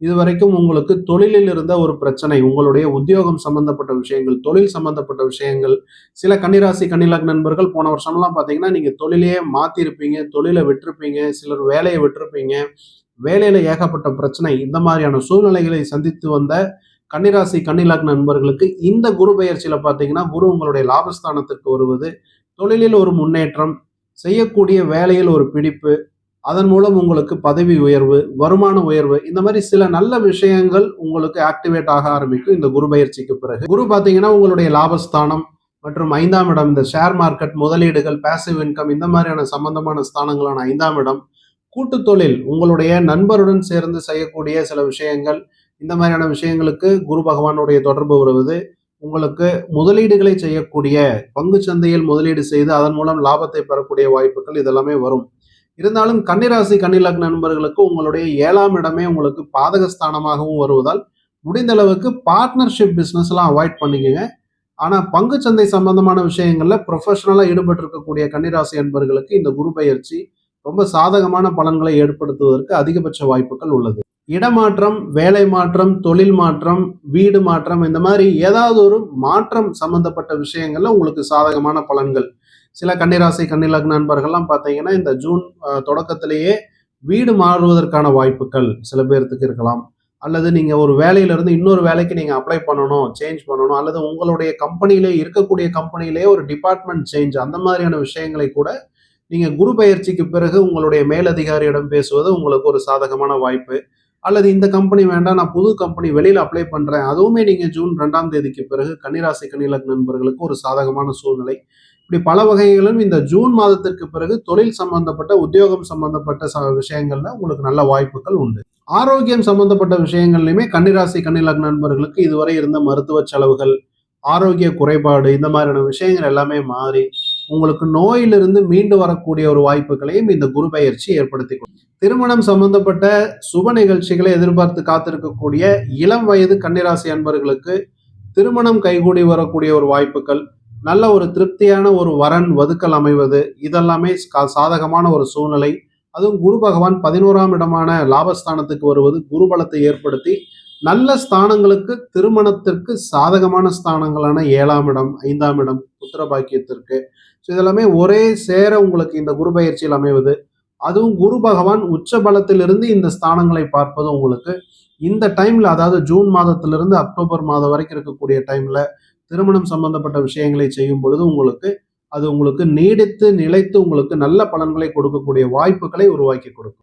இதுவரைக்கும் உங்களுக்கு தொழிலில் இருந்த ஒரு பிரச்சனை, உங்களுடைய உத்தியோகம் சம்பந்தப்பட்ட விஷயங்கள், தொழில் சம்பந்தப்பட்ட விஷயங்கள், சில கன்னிராசி கன்னிலக்ன நண்பர்கள் போன வருஷம்லாம் பார்த்தீங்கன்னா, நீங்க தொழிலையே மாத்தியிருப்பீங்க, தொழில விட்டிருப்பீங்க, சிலர் வேலைய விட்டிருப்பீங்க. வேலையில ஏகப்பட்ட பிரச்சனை, இந்த மாதிரியான சூழ்நிலைகளை சந்தித்து வந்த கன்னிராசி கன்னிலக்ன நண்பர்களுக்கு இந்த குரு பெயர்ச்சியில பார்த்தீங்கன்னா, குரு உங்களுடைய லாபஸ்தானத்திற்கு வருவது, தொழிலில் ஒரு முன்னேற்றம், செய்யக்கூடிய வேலையில் ஒரு பிடிப்பு, அதன் மூலம் உங்களுக்கு பதவி உயர்வு, வருமான உயர்வு, இந்த மாதிரி சில நல்ல விஷயங்கள் உங்களுக்கு ஆக்டிவேட் ஆக ஆரம்பிக்கும் இந்த குரு பயிற்சிக்கு பிறகு. குரு பார்த்தீங்கன்னா, உங்களுடைய லாபஸ்தானம் மற்றும் 5ஆம் இடம், இந்த ஷேர் மார்க்கெட் முதலீடுகள், பாசிவ் இன்கம் இந்த மாதிரியான சம்பந்தமான ஸ்தானங்களான 5ஆம் இடம், கூட்டு தொழில், உங்களுடைய நண்பருடன் சேர்ந்து செய்யக்கூடிய சில விஷயங்கள், இந்த மாதிரியான விஷயங்களுக்கு குரு பகவானுடைய தொடர்பு வருவது, உங்களுக்கு முதலீடுகளை செய்யக்கூடிய பங்கு சந்தையில் முதலீடு செய்து அதன் மூலம் லாபத்தை பெறக்கூடிய வாய்ப்புகள் இதெல்லாமே வரும். இருந்தாலும் கன்னிராசி கன்னிலக்ன நண்பர்களுக்கு உங்களுடைய 7ஆம் இடமே உங்களுக்கு பாதகஸ்தானமாகவும் வருவதால் முடிந்த அளவுக்கு பார்ட்னர்ஷிப் பிசினஸ் எல்லாம் அவாய்ட் பண்ணிக்கங்க. ஆனா பங்குச்சந்தை சம்பந்தமான விஷயங்கள்ல ப்ரொஃபஷனலா ஈடுபட்டு இருக்கக்கூடிய கன்னிராசி நண்பர்களுக்கு இந்த குரு பயிற்சி ரொம்ப சாதகமான பலன்களை ஏற்படுத்துவதற்கு அதிகபட்ச வாய்ப்புகள் உள்ளது. இடமாற்றம், வேலை மாற்றம், தொழில் மாற்றம், வீடு மாற்றம், இந்த மாதிரி ஏதாவது ஒரு மாற்றம் சம்பந்தப்பட்ட விஷயங்கள்ல உங்களுக்கு சாதகமான பலன்கள். சில கன்னிராசி கன்னிலக்ன நண்பர்கள்லாம் பார்த்தீங்கன்னா, இந்த ஜூன் தொடக்கத்திலேயே வீடு மாறுவதற்கான வாய்ப்புகள் சில பேர்த்துக்கு இருக்கலாம். அல்லது நீங்க ஒரு வேலையிலிருந்து இன்னொரு வேலைக்கு நீங்க அப்ளை பண்ணணும், சேஞ்ச் பண்ணணும், அல்லது உங்களுடைய கம்பெனியிலே இருக்கக்கூடிய கம்பெனியிலேயே ஒரு டிபார்ட்மெண்ட் சேஞ்ச், அந்த மாதிரியான விஷயங்களை கூட நீங்க குரு பெயர்ச்சிக்கு பிறகு உங்களுடைய மேலதிகாரியிடம் பேசுவது உங்களுக்கு ஒரு சாதகமான வாய்ப்பு. அல்லது இந்த கம்பெனி வேண்டாம், நான் புது கம்பெனி வெளியில அப்ளை பண்றேன், அதுவுமே நீங்க ஜூன் 2ஆம் தேதிக்கு பிறகு கன்னிராசி கன்னிலக்ன நண்பர்களுக்கு ஒரு சாதகமான சூழ்நிலை. இப்படி பல வகைகளும் இந்த ஜூன் மாதத்திற்கு பிறகு தொழில் சம்பந்தப்பட்ட, உத்தியோகம் சம்பந்தப்பட்ட விஷயங்கள்ல உங்களுக்கு நல்ல வாய்ப்புகள் உண்டு. ஆரோக்கியம் சம்பந்தப்பட்ட விஷயங்கள்லையுமே கன்னிராசி கன்னிலக்ன நண்பர்களுக்கு இதுவரை இருந்த மருத்துவ செலவுகள், ஆரோக்கிய குறைபாடு, இந்த மாதிரியான விஷயங்கள் எல்லாமே மாறி உங்களுக்கு நோயிலிருந்து மீண்டு வரக்கூடிய ஒரு வாய்ப்புகளையும் இந்த குரு பயிற்சி ஏற்படுத்தி கொடுக்கும். திருமணம் சம்பந்தப்பட்ட சுப நிகழ்ச்சிகளை எதிர்பார்த்து காத்திருக்கக்கூடிய இளம் வயது கன்னிராசி அன்பர்களுக்கு திருமணம் கைகூடி வரக்கூடிய ஒரு வாய்ப்புகள், நல்ல ஒரு திருப்தியான ஒரு வரன் வதுக்கள் அமைவது, இதெல்லாமே சாதகமான ஒரு சூழ்நிலை. அதுவும் குரு பகவான் 11ஆம் இடமான லாபஸ்தானத்துக்கு வருவது குரு பலத்தை ஏற்படுத்தி நல்ல ஸ்தானங்களுக்கு, திருமணத்திற்கு சாதகமான ஸ்தானங்களான 7ஆம் இடம், 5ஆம் இடம், புத்திர பாக்கியத்திற்கு, இதெல்லாமே ஒரே சேர உங்களுக்கு இந்த குரு பயிற்சியில் அமைவது, அதுவும் குரு பகவான் உச்ச பலத்திலிருந்து இந்த ஸ்தானங்களை பார்ப்பது உங்களுக்கு இந்த டைம்ல, அதாவது ஜூன் மாதத்திலிருந்து அக்டோபர் மாதம் வரைக்கும் இருக்கக்கூடிய டைம்ல திருமணம் சம்பந்தப்பட்ட விஷயங்களை செய்யும் பொழுது உங்களுக்கு அது உங்களுக்கு நீடித்து நிலைத்து உங்களுக்கு நல்ல பலன்களை கொடுக்கக்கூடிய வாய்ப்புகளை உருவாக்கி கொடுக்கும்.